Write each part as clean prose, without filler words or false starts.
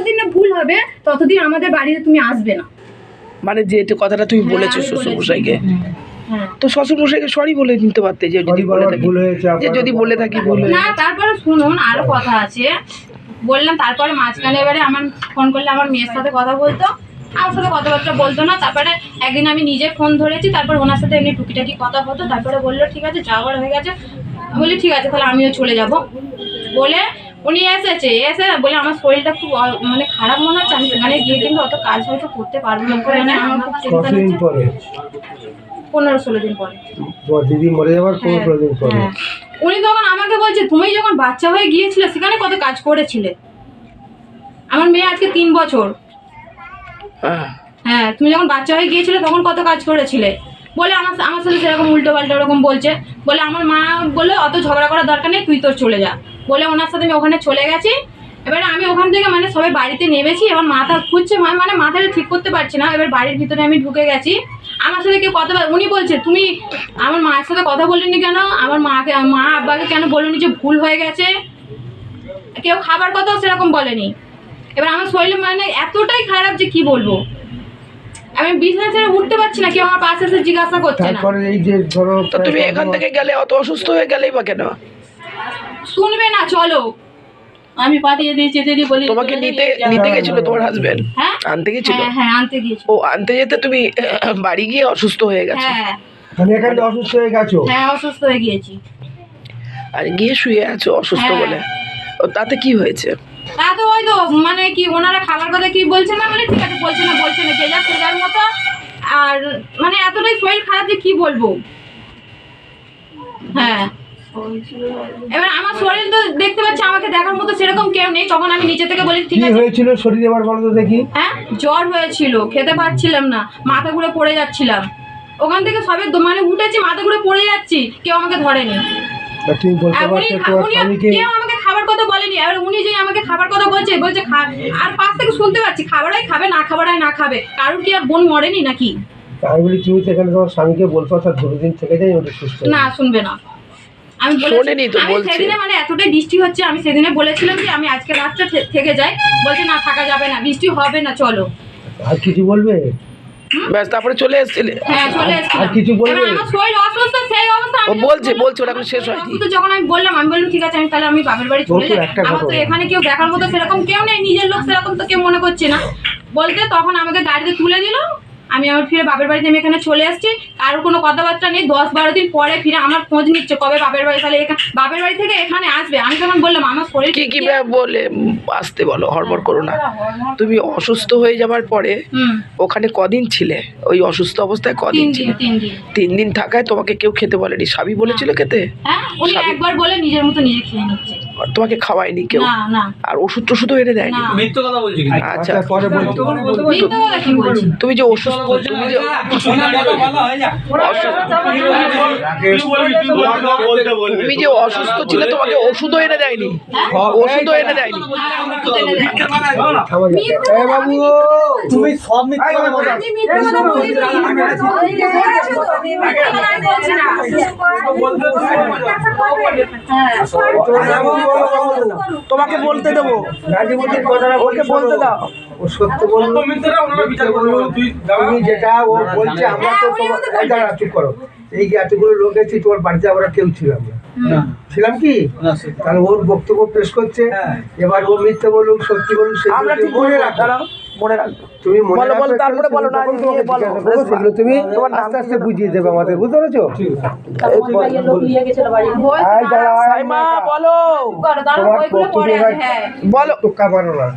যতদিন না ভুল হবে ততদিন আমাদের বাড়িতে তুমি আসবে না। মানে যে কথাটা তুমি বলেছো শ্বশুরমশাইকে, তো শ্বশুরমশাইকে সরি বলে দিতে পারতে যে যদি বলে থাকি যদি বলে থাকি ভুল না। তারপরে শুনুন আরো কথা আছে, বললাম তারপরে মাঝখানে এবারে আমার ফোন করলে আমার মেয়ের সাথে কথা বলতো, আমার সাথে কথাবার্তা বলতো না। তারপরে একদিন আমি নিজে ফোন ধরেছি, তারপর ওনার সাথে এমনি টুকিটাকি কথা হতো। তারপরে বললো ঠিক আছে যাওয়ার হয়ে গেছে, বলি ঠিক আছে তাহলে আমিও চলে যাব বলে উনি এসে বলে আমার শরীরটা খুব মানে খারাপ মনে হচ্ছে, আমি সেখানে গিয়ে কিন্তু অত কাজ হয়তো করতে পারবো না। আমার খুব চিন্তা হচ্ছে। 15-16 দিন পরে দিদি মরে যাওয়ার 15 দিন পরে উনি তখন আমাকে বলছে তুমি যখন বাচ্চা হয়ে গিয়েছিলে সেখানে কত কাজ করেছিলে। আমার মেয়ে আজকে 3 বছর। হ্যাঁ তুমি যখন বাচ্চা হয়ে গিয়েছিলে তখন কত কাজ করেছিলে বলে আমার সাথে সেরকম উল্টো পাল্টা ওরকম বলছে। বলে আমার মা বলে অত ঝগড়া করার দরকার নেই, তুই তোর চলে যা বলে ওনার সাথে আমি ওখানে চলে গেছি। এবারে আমি ওখান থেকে মানে সবাই বাড়িতে নেমেছি, এবার মাথা খুঁজছে মানে মাথাটা ঠিক করতে পারছি না। এবার বাড়ির ভিতরে আমি ঢুকে গেছি, আমার সাথে কেউ কথা উনি বলছে তুমি আমার মায়ের সাথে কথা বললেনি কেন, আমার মা আব্বাকে কেন বলনি যে ভুল হয়ে গেছে। কেউ খাবার কথাও সেরকম বলেনি। এবার আমার শরীরে মানে এতটাই খারাপ যে কি বলবো, আমি বিছানা ছেড়ে উঠতে পারছি না, কেউ আমার পাশে এসে জিজ্ঞাসা করছে না। তারপরে এই যে ধরো তুমি এখান থেকে গেলে অত অসুস্থ হয়ে গেলেই বা কেন শুনবে না, চলো আমি পাঠিয়ে দিয়েছি দিদি বলি। তোমাকে নিতে গেছিল তোমার হাজবেন্ড? হ্যাঁ আনতে গেছিল? হ্যাঁ আনতে গিয়েছিল। ও আনতে যেতে তুমি বাড়ি গিয়ে অসুস্থ হয়ে গেছো? হ্যাঁ মানে এখানে অসুস্থ হয়ে গেছো? হ্যাঁ অসুস্থ হয়ে গিয়েছি। আর গিয়ে শুয়ে আছো অসুস্থ বলে? ও তাতে কি হয়েছে? তা তো ওই তো মানে কি ওনারা খাবার কথা কি বলছে না বলে ঠিক আছে বলছে না যে যা সেটার মতো। আর মানে এতটাই শরীর খারাপ যে কি বলবো। হ্যাঁ এবার আমার শরীর তো দেখতে পাচ্ছি, আমাকে দেখার মতো সেরকম কেউ নেই। তখন আমি নিচে থেকে বলি ঠিক আছে। কি হয়েছিল শরীরে এবার বলো তো দেখি? হ্যাঁ জ্বর হয়েছিল, খেতে পারছিলাম না, মাথা ঘুরে পড়ে যাচ্ছিলাম। ওখান থেকে সবে মানে উঠেছি, মাথা ঘুরে পড়ে যাচ্ছি, কেউ আমাকে ধরেনি। তুমি বলতে পারছো তোমার স্বামীকে? কেউ আমাকে খাবার কথা বলেনি। আর উনি যে আমাকে খাবার কথা বলছে আর পাশ থেকে শুনতে পাচ্ছি খাবারই খাবে না খাবারই না খাবে। কারণ কি আর বোন মরেনি নাকি? আমি বলি তুমি সেখানে তোমার স্বামীকে বলছো তার 2 দিন থেকে যাই ওটা সুস্থ না শুনবে না। আমি সেদিনে মানে এতটাই বৃষ্টি হচ্ছে, আমি সেদিনে বলেছিলাম যে আমি আজকে রাতটা থেকে যাই, বলছে না থাকা যাবে না, বৃষ্টি হবে না চলো। আর কিছু বলবে? ব্যাস তারপরে চলে এসেছিলে? হ্যাঁ চলে এসেছিলাম। আর কিছু বলবে? আমার শরীর অসুস্থ সেই অবস্থা। ও বলছে ওটা এখন শেষ হয়নি। তো যখন আমি বললাম ঠিক আছে আমি তাহলে আমি বাপের বাড়ি চলে যাই, আমার তো এখানে কেউ দেখার মতো সেরকম কেউ নেই, নিজের লোক সেরকম তো কেউ মনে করছে না বলতে। তখন আমাকে গাড়িতে তুলে দিল, আমি আমার ফিরে বাপের বাড়িতে আমি এখানে চলে আসছি। কারোর কোনো কথাবার্তা নেই। 10-12 দিন পরে ফিরে আমার খোঁজ নিচ্ছে কবে বাপের বাড়ি, তাহলে বাপের বাড়ি থেকে এখানে আসবে। আমি তখন বললাম আমার শরীর কি বলে আসতে বলো, হড়বড় করো না। তুমি অসুস্থ হয়ে যাবার পরে ওখানে কদিন ছিলে? ওই অসুস্থ অবস্থায় কদিন ছিলে? 3 দিন থাকায় তোমাকে কেউ খেতে বলেনি? স্বামী বলেছিল খেতে? হ্যাঁ উনি একবার বলে নিজের মতো নিজে খেয়ে নিচ্ছে। তোমাকে খাওয়ায়নি কেউ? না। আর ওষুধ টষুধও এনে দেয়নি? মিথ্যে কথা বলছি। আচ্ছা পরে বলছো। মিথ্যে কথা কি বলছি? তুমি যে অসুস্থ তুমি যে অসুস্থ ছিলে তোমাকে ওষুধও এনে দেয়নি? ওষুধও এনে দেয়নি? বাবু তুমি সব মিথ্যে কথা বলছো। তোমাকে বলতে দেবো? রাজীবতীর কথাটা ওকে বলতে দাও। ও সত্য বললো, তুমি যেটা ও বলছে আমরা তো তোমার চুপ করো। এই যে এতগুলো লোক এসেছি তোমার বাড়িতে আমরা কেউ ছিলাম না, ছিলাম কি? তাহলে ওর বক্তব্য পেশ করছে, এবার ও মিথ্যে বলুক সত্যি বলুক মনে রাখবো। তুমি মনে বলো তারপরে বলো না সেগুলো তুমি তোমার আস্তে আস্তে বুঝিয়ে দেবে আমাদের, বুঝতে পেরেছো? বলো বলো টোকা মারো না।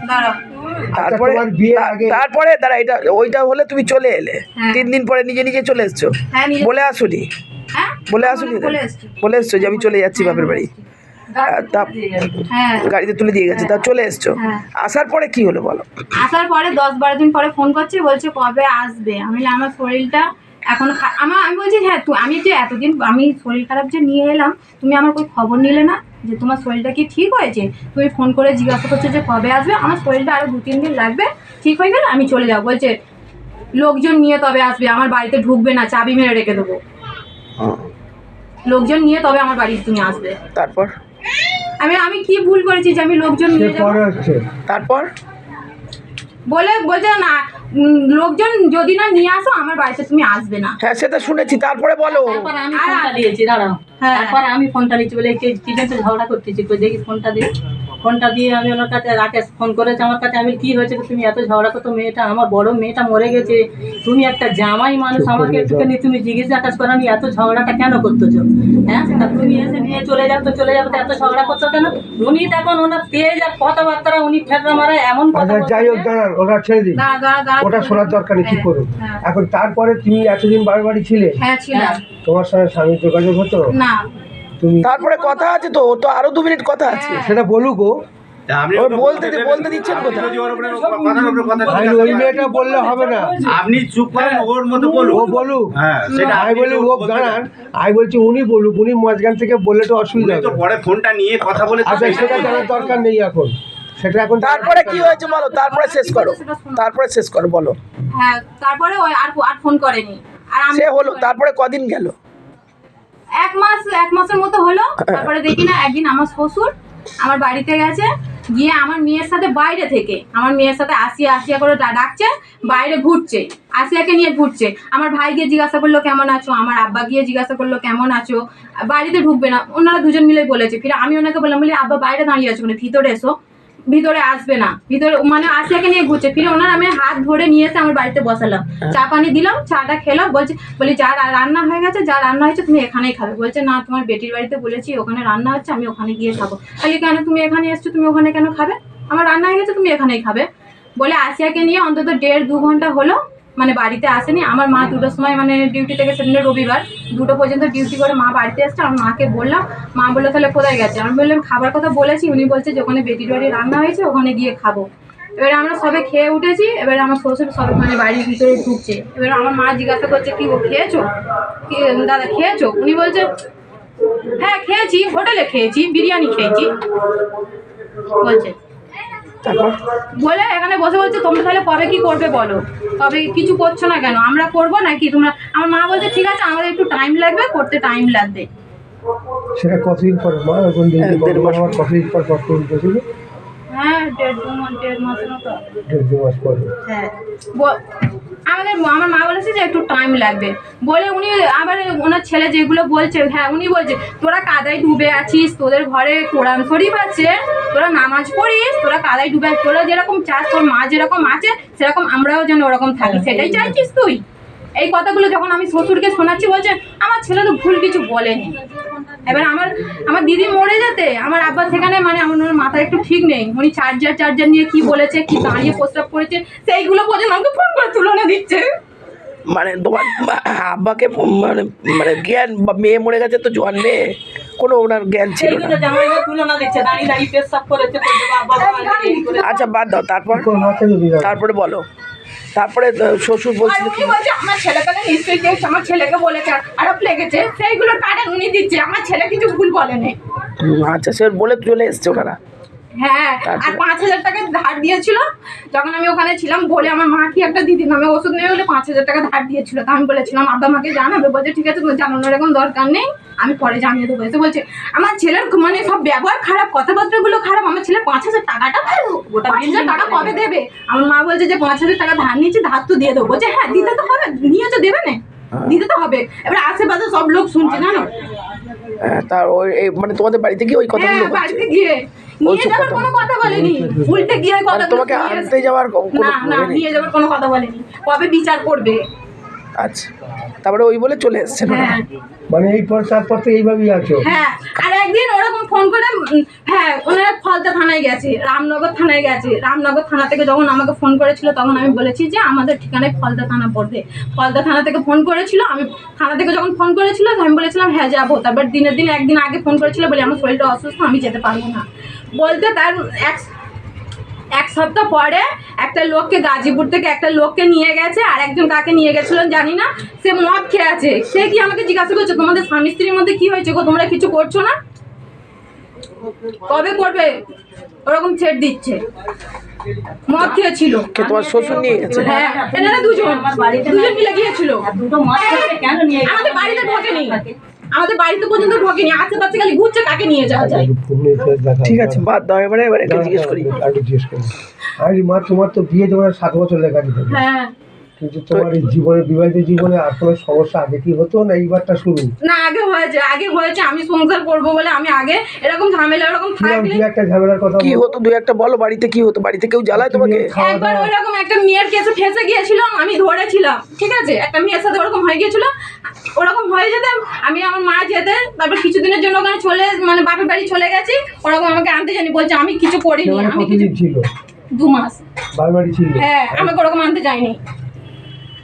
তারপরে দাঁড়া, এটা ওইটা হলে তুমি চলে এলে 3 দিন পরে নিজে চলে এসছো? বলে আসুনি? বলে এসছো যে আমি চলে যাচ্ছি বাপের বাড়ি? গাড়িতে তুলে দিয়ে গেছে, তা চলে এসছো। আসার পরে কি হলো বলো? আসার পরে 10-12 দিন পরে ফোন করছে, বলছে কবে আসবে। আমি আমার শরীরটা এখন আমি বলছি হ্যাঁ আমি যে এতদিন আমি শরীর খারাপ যে নিয়ে এলাম, তুমি আমার કોઈ খবর নিলে না যে তোমার শরীরটা কি ঠিক হয়েছে? তুমি ফোন করে জিজ্ঞাসা করছো যে কবে আসবে। আমার শরীরটা আরো 2-3 দিন লাগবে, ঠিক হয়ে গেলে আমি চলে যাবো। বলছে লোকজন নিয়ে তবে আসবে, আমার বাড়িতে ঢুকবে না, চাবি মেরে রেখে দেবো। লোকজন নিয়ে তবে আমার বাড়িতে তুমি আসবে। তারপর আমি কি ভুল করেছি যে আমি লোকজন নিয়ে যাবো? তারপর বলছে না লোকজন যদি না নিয়ে আসো আমার বাড়িতে তুমি আসবে না। হ্যাঁ সেটা শুনেছি, তারপরে বলো। তারপর আমি ফোনটা দিয়েছি, দাঁড়াও। হ্যাঁ। তারপর আমি ফোনটা দিয়েছি বলে কি জানতে ঝগড়া করতেছি, কই দেখি ফোনটা দিয়ে। ফোনটা দিয়ে আমি ওনার কাছে, রাকেশ ফোন করেছে আমার কাছে, আমি কি হয়েছে তুমি এত ঝগড়া করতো, মেয়েটা আমার বড় মেয়েটা মরে গেছে, তুমি একটা জামাই মানুষ, আমাকে একটুখানি তুমি জিজ্ঞেস আকাশ করো আমি এত ঝগড়াটা কেন করতেছো? হ্যাঁ, তা তুমি এসে নিয়ে চলে যাও, তো চলে যাবো, তো এত ঝগড়া করছো কেন? উনি তখন ওনার তেজ আর কথাবার্তা উনি ফেররা মারা এমন কথা আচ্ছা যাই হোক, বলছে। দাঁড়ান, ওটা ছেড়ে দিন, ওটা শোনার দরকার নেই, ঠিক করুন। হ্যাঁ। এখন তারপরে তুমি এতদিন বাড়ি ছিলে, হ্যাঁ ছিলাম। তোমার সঙ্গে স্বামীর যোগাযোগ হতো? না তুমি তারপরে কথা আছে তো, ও তো আরো 2 মিনিট কথা আছে। সেটা বলুক ও। ও বলতে দিচ্ছেন কোথায়? আমি ওই মেয়েটা বললে হবে না, আপনি চুপ করেন, ওর মতো বলুন। ও বলুক। হ্যাঁ, সেটা আমি বলি ও দাঁড়ান, আমি বলছি উনি বলুক, উনি মাঝখান থেকে বললে তো অসুবিধা উনি তো হবে। পরে ফোনটা নিয়ে কথা বলে আচ্ছা সেটা জানার দরকার নেই এখন, সেটা এখন তারপরে কি হয়েছে বলো, তারপরে শেষ করো, তারপরে শেষ করো বলো। হ্যাঁ তারপরে ওই আর ফোন করেনি। আর আমি সে হলো, তারপরে কদিন গেল? এক মাসের মতো হলো। তারপরে দেখি না একদিন আমার শ্বশুর আমার বাড়িতে গেছে, গিয়ে আমার মেয়ের সাথে বাইরে থেকে আমার মেয়ের সাথে আসিয়া করে ডাকছে, বাইরে ঘুরছে, আসিয়াকে নিয়ে ঘুরছে। আমার ভাই গিয়ে জিজ্ঞাসা করলো কেমন আছো, আমার আব্বা গিয়ে জিজ্ঞাসা করলো কেমন আছো, বাড়িতে ঢুকবে না, ওনারা দুজন মিলে বলেছে। ফিরে আমি ওনাকে বললাম, বলি আব্বা বাইরে দাঁড়িয়ে আছো মানে ভিতরে এসো, ভিতরে আসবে না, ভিতরে মানে আসিয়াকে নিয়ে ঘুরছে। ফিরে ওনার আমি হাত ধরে নিয়ে এসে আমার বাড়িতে বসালাম, চা পানি দিলাম, চাটা খেলাম। বলি যা রান্না হয়ে গেছে, যা রান্না হয়েছে তুমি এখানেই খাবে। বলছে না তোমার বেটির বাড়িতে বলেছি ওখানে রান্না হচ্ছে, আমি ওখানে গিয়ে খাবো। তাহলে কেন তুমি এখানে এসছো, তুমি ওখানে কেন খাবে, আমার রান্না হয়ে গেছে তুমি এখানেই খাবে। বলে আসিয়াকে নিয়ে অন্তত 1.5-2 ঘন্টা হলো মানে বাড়িতে আসেনি। আমার মা 2টোর সময় মানে ডিউটি থেকে, সেদিন রবিবার 2টো পর্যন্ত ডিউটি করে মা বাড়িতে এসছে। আমার মাকে বললাম, মা বললো তাহলে কোথায় গেছে? আমি বললাম খাবার কথা বলেছি, উনি বলছে যে ওখানে বেটির বাড়ি রান্না হয়েছে ওখানে গিয়ে খাবো। এবারে আমরা সবে খেয়ে উঠেছি, এবারে আমার শ্বশুর সবে মানে বাড়ির ভিতরে ঢুকছে। এবারে আমার মা জিজ্ঞাসা করছে কি ও খেয়েছো, কি দাদা খেয়েছো? উনি বলছে হ্যাঁ খেয়েছি, হোটেলে খেয়েছি, বিরিয়ানি খেয়েছি বলছে। তারপর বলে এখানে বসে বলছে তোমরা তাহলে কবে কি করবে বলো, কবে কিছু করছো না কেন, আমরা করবো নাকি তোমরা? আমার মা বলছে ঠিক আছে আমাদের একটু টাইম লাগবে, করতে টাইম লাগবে। সেটা কতদিন পরে মা, এখন আমার কতদিন পর ফোন করেছিল? হ্যাঁ 1.5 মাসের মতো। 1.5 মাস পরে। হ্যাঁ আমার মা বলেছে যে একটু টাইম লাগবে বলে উনি আবার ওনার ছেলে যেগুলো বলছে, হ্যাঁ উনি বলছে তোরা কাদায় ডুবে আছিস, তোদের ঘরে কোরআন শরীফ আছে, তোরা নামাজ পড়িস, তোরা কাদায় ডুবে আছিস, তোরা যেরকম চাস তোর মা যেরকম আছে সেরকম আমরাও যেন ওরকম থাকি, সেটাই চাইছিস তুই? এই কথাগুলো যখন আমি শ্বশুরকে শোনাচ্ছি বলছে আমার ছেলে তো ভুল কিছু বলেনি। এবার আমার দিদি মরে যেতে আমার আব্বা সেখানে মানে আমার মাথায় একটু ঠিক নেই, উনি চার্জার নিয়ে কি বলেছে, কি দাঁড়িয়ে প্রস্তাব করেছে সেইগুলো পর্যন্ত আমাকে ফোন করে তুলনা দিচ্ছে। মানে তোমার আব্বাকে মানে মানে জ্ঞান, বা মেয়ে মরে গেছে তো জোয়ান মেয়ে, কোনো ওনার জ্ঞান ছিল না। সেইগুলো জামাই তুলনা দিচ্ছে, দাঁড়িয়ে দাঁড়িয়ে পেশাব করেছে, আচ্ছা বাদ দাও, তারপরে বলো। তারপরে শ্বশুর আর বলছিল উনি বলছে আমার ছেলেকে নিশ্চয়ই কেউ আমার ছেলেকে বলেছে আরব লেগেছে, সেইগুলোর কারণ উনি দিচ্ছে, আমার ছেলে কিছু ভুল বলেনি। আচ্ছা সে বলে চলে এসছে ওনারা। হ্যাঁ আর 5,000 টাকা ধার দিয়েছিল যখন আমি ওখানে ছিলাম, বলে আমার মা কি একটা দিদি নামে ওষুধ নেবে বলে 5,000 টাকা ধার দিয়েছিল। তা আমি বলেছিলাম আব্বা মাকে জানাবে, বলছে ঠিক আছে তোমার জানানোর এখন দরকার নেই, আমি পরে জানিয়ে দেবো। এসে বলছে আমার ছেলের মানে সব ব্যবহার খারাপ, কথাবার্তাগুলো খারাপ, আমার ছেলে 5,000 টাকাটা ভালো, 5,000 টাকা কবে দেবে? আমার মা বলছে যে 5,000 টাকা ধার নিয়েছি, ধার তো দিয়ে দেবো। বলছে হ্যাঁ দিতে তো হবে, নিয়েছো দেবে না, দিতে তো হবে। এবার আশেপাশে সব লোক শুনছে জানো। তার ওই মানে তোমাদের বাড়িতে কি ওই কথাগুলো হ্যাঁ বাড়িতে গিয়ে নিয়ে যাওয়ার কোনো কথা বলেনি, উল্টে গিয়ে কথা তোমাকে আনতে যাওয়ার না নিয়ে যাওয়ার কোনো কথা বলেনি, কবে বিচার করবে। আচ্ছা তারপরে ওই বলে চলে এসছে না? হ্যাঁ মানে তারপর তো এইভাবেই আছো? হ্যাঁ আর একদিন ওরকম ফোন করে হ্যাঁ ওনারা ফলতা থানায় গেছে, রামনগর থানায় গেছে। রামনগর থানা থেকে যখন আমাকে ফোন করেছিল তখন আমি বলেছি যে আমাদের ঠিকানায় ফলতা থানা পড়বে। ফলতা থানা থেকে ফোন করেছিল, আমি থানা থেকে যখন ফোন করেছিল আমি বলেছিলাম হ্যাঁ যাবো। তারপর দিনের দিন একদিন আগে ফোন করেছিল বলে আমার শরীরটা অসুস্থ, আমি যেতে পারবো না বলতে। তার এক সপ্তাহ পরে একটা লোককে গাজীপুর থেকে একটা লোককে নিয়ে গেছে, আর একজন কাকে নিয়ে গেছিলেন জানি না, সে মদ খেয়ে আছে। সে কি আমাকে জিজ্ঞাসা করছে তোমাদের স্বামী স্ত্রীর মধ্যে কি হয়েছে গো, তোমরা কিছু করছো না, কবে করবে, ওরকম ছেড় দিচ্ছে। মদ খেয়েছিল। তোমার শ্বশুর নিয়ে গেছে? হ্যাঁ এনারা দুজন মিলে গিয়েছিল। দুটো মাছ কেন নিয়ে আমাদের বাড়িতে ঢোকেনি, আমাদের বাড়িতে পর্যন্ত ঢোকেনি, আশেপাশে খালি ঘুরছে কাকে নিয়ে যাওয়া যায়। ঠিক আছে বাদ দাও, এবারে একটা জিজ্ঞেস করি। আরে মা, তোমার তো বিয়ে তোমার 7 বছর লেখা দিতে হবে। হ্যাঁ, কিন্তু তোমার এই জীবনে, বিবাহিত জীবনে আর কোনো সমস্যা আগে কি হতো না এইবারটা শুরু? না আগে হয়েছে আমি সংসার করব বলে আমি আগে এরকম ঝামেলা এরকম কিরকম থাকলে কি একটা ঝামেলার কথা কি হতো দুই একটা বলো, বাড়িতে কি হতো? বাড়িতে কেউ জ্বালায় তোমাকে? একবার ওইরকম একটা মেয়ের কেসে ফেঁসে গিয়েছিলাম, আমি ধরেছিলাম, ঠিক আছে, একটা মেয়ের সাথে ওরকম হয়ে গিয়েছিল। ওরকম হয়ে যেতে আমি আমার মা যেতে, তারপর কিছুদিনের জন্য ওখানে চলে মানে বাপের বাড়ি চলে গেছি। ওরকম আমাকে আনতে জানি, বলছে আমি কিছু করিনি, আমি কিছু। কতদিন ছিল? 2 মাস। বাড়ি ছিল? হ্যাঁ, আমাকে ওরকম আনতে যায়নি।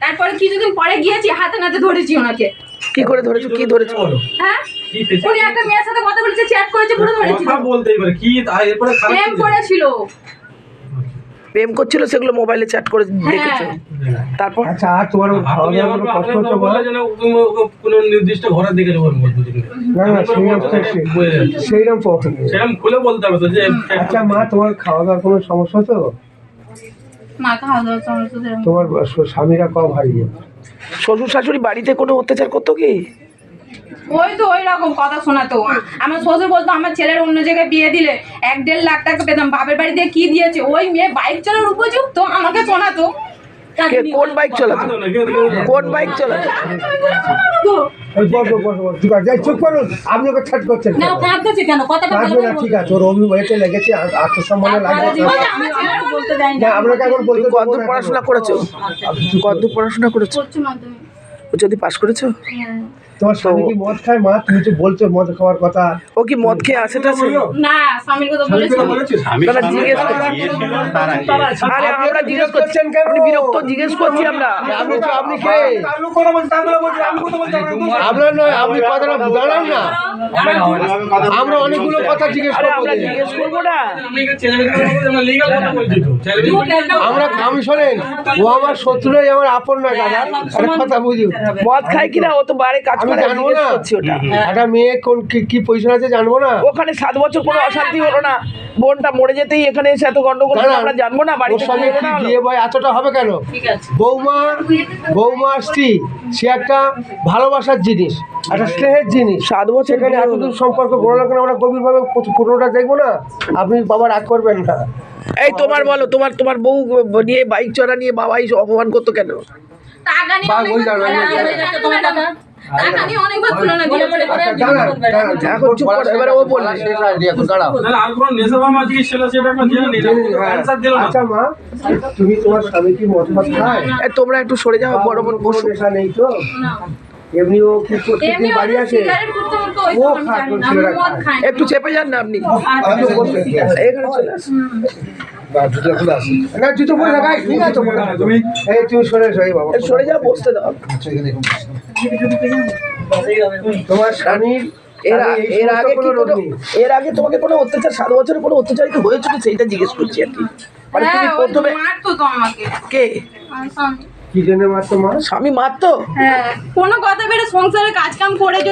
তারপরে কিছুদিন পরে গিয়েছি, হাতে নাতে ধরেছি ওনাকে। কি করে ধরেছো? কি ধরেছো? হ্যাঁ, উনি একটা মেয়ের সাথে কথা বলেছে, চ্যাট করেছে, পুরো ধরেছি। কথা বলতেই পারে কি এরপরে প্রেম করেছিল। প্রেম করছিল, সেগুলো মোবাইলে চ্যাট করে দেখেছো? তারপর আচ্ছা, আর তোমার খাওয়া দাওয়ার কোনো কষ্ট হতো মা? কোনো নির্দিষ্ট ঘরে দেখে নেবো দুদিন। না না, সেইরকম প্রবলেম নেই। সেরকম খুলে বলতে হবে তো যে আচ্ছা মা, তোমার খাওয়া দাওয়ার কোনো সমস্যা হতো? মা খাওয়া দাওয়ার সমস্যা সেরকম। তোমার স্বামীরা কম হারিয়ে? শ্বশুর শাশুড়ি বাড়িতে কোনো অত্যাচার করতো কি? ওই তো ওই রকম কথা শোনাতো। আমার শ্বশুর বলতো আমার ছেলের অন্য জায়গায় বিয়ে দিলে 1-1.5 লাখ টাকা পেতাম, বাপের বাড়ি দিয়ে কি দিয়েছে, ওই মেয়ে বাইক চালানোর উপযুক্ত আমাকে শোনাতো। কে কোন বাইক চালাতো? কোন বাইক চালাতো? এই বসো বসো বসো, ঠিক আছে, যাই, চুপ করুন, আপনি ওকে ছাড় করছেন না, কেন? কাঁদতেছে কেন? কথাটা ভালো কাঁদবে না, করে ঠিক আছে, ওর অভিমানে লেগেছে, আত্মসম্মানে লাগবে। আমি বলতে দেয় না, না। আপনাকে এখন বলতে তুমি দেবো কতদূর না। পড়াশোনা করেছো? কতদূর পড়াশোনা করেছো? উচ্চ মাধ্যমিক। ও যদি পাস করেছো? হ্যাঁ। তোমার স্বামী কি মদ খায় মা? তুমি তো বলছো মদ খাওয়ার কথা। ও কি মদ খেয়ে আসে টাছে? না, স্বামীর কথা বলেছি। তারা জিজ্ঞেস করছি। আরে আমরা জিজ্ঞেস করছেন কেন? আপনি বিরক্ত, জিজ্ঞেস করছি আমরা। আপনি কে? আপনার নয়, আপনি কথাটা জানান না। আমরা অনেকগুলো কথা জিজ্ঞেস আরে করবো। আমরা জিজ্ঞেস করবো না। আমি শোনেন, ও আমার শত্রু নয়, আমার আপন নয় দাদা, একটা কথা বুঝুন। মদ খায় কিনা ও তো বাইরে কাজ আমি করে, জানবো জিজ্ঞেস না করছি ওটা। একটা মেয়ে কোন কি পজিশন আছে জানবো না? ওখানে 7 বছর কোনো অশান্তি হলো না, বোনটা মরে যেতেই এখানে এসে এত গন্ডগোল হলো, আমরা জানবো না? ওর বাড়িতে সঙ্গে কি হলো কি না হলো? বিয়ে বয় এতটা হবে কেন? ঠিক আছে। বৌমা স্ত্রী, সে একটা ভালোবাসার জিনিস, একটা স্নেহের জিনিস। 7 বছর সেখানে এতদূর সম্পর্ক বড় লোক আমরা গভীরভাবে পুরোটা দেখবো না? আপনি বাবা রাগ করবেন না। এই তোমার বলো, তোমার বউ নিয়ে বাইক চড়া নিয়ে বাবাই অপমান করতো কেন? টাকা নিয়ে বা অনেকবার ওই দাঁড়ান, তুলনা ওই দাঁড়ান। দিয়েছে তোমার টাকা। টাকা নিয়ে অনেকবার তুলনা দিয়েছে। আচ্ছা, দাঁড়ান, এখন চুপ করো, এবারে ও বলবে। দাঁড়াও। আর কোনো নেশা বা মাঝিকে ছেলে সেটা একটা জেনে নিলাম অ্যান্সার দিল না। আচ্ছা মা, তুমি তোমার স্বামী কি মদ ফদ খায়? এই তোমরা একটু সরে যাও, বড় বোন বসো। নেশা নেই তো? না। এমনি ও কি প্রত্যেকদিন এমনি বাড়ি ওদের আসে? সিগারেট করতে করতে ওই ও তো আমি খায়, জানি ওর না, আমি ছেলেরা মদ খায়। খাই না। একটু চেপে যান না আপনি, আপনি বসে এখানে চলে আসুন। না, জুতো পরে লাগাই, ঠিক আছে মনে হয়। এই তুমি সরে এসো, এই বাবা একটু সরে যাও, বসতে দাও। তোমার স্বামীর এর আগে কি কোনো, এর আগে তোমাকে কোনো অত্যাচার, 7 বছরে কোনো অত্যাচারিত হয়েছিল সেইটা জিজ্ঞেস করছি আর কি। মানে তুমি হ্যাঁ, ওই প্রথমে মারতো তো আমাকে। কে? আমার স্বামী। কি জন্য মারতো মা? স্বামী মারতো? হ্যাঁ, কোনো কথা বেড়ে সংসারে কাজ কাম করে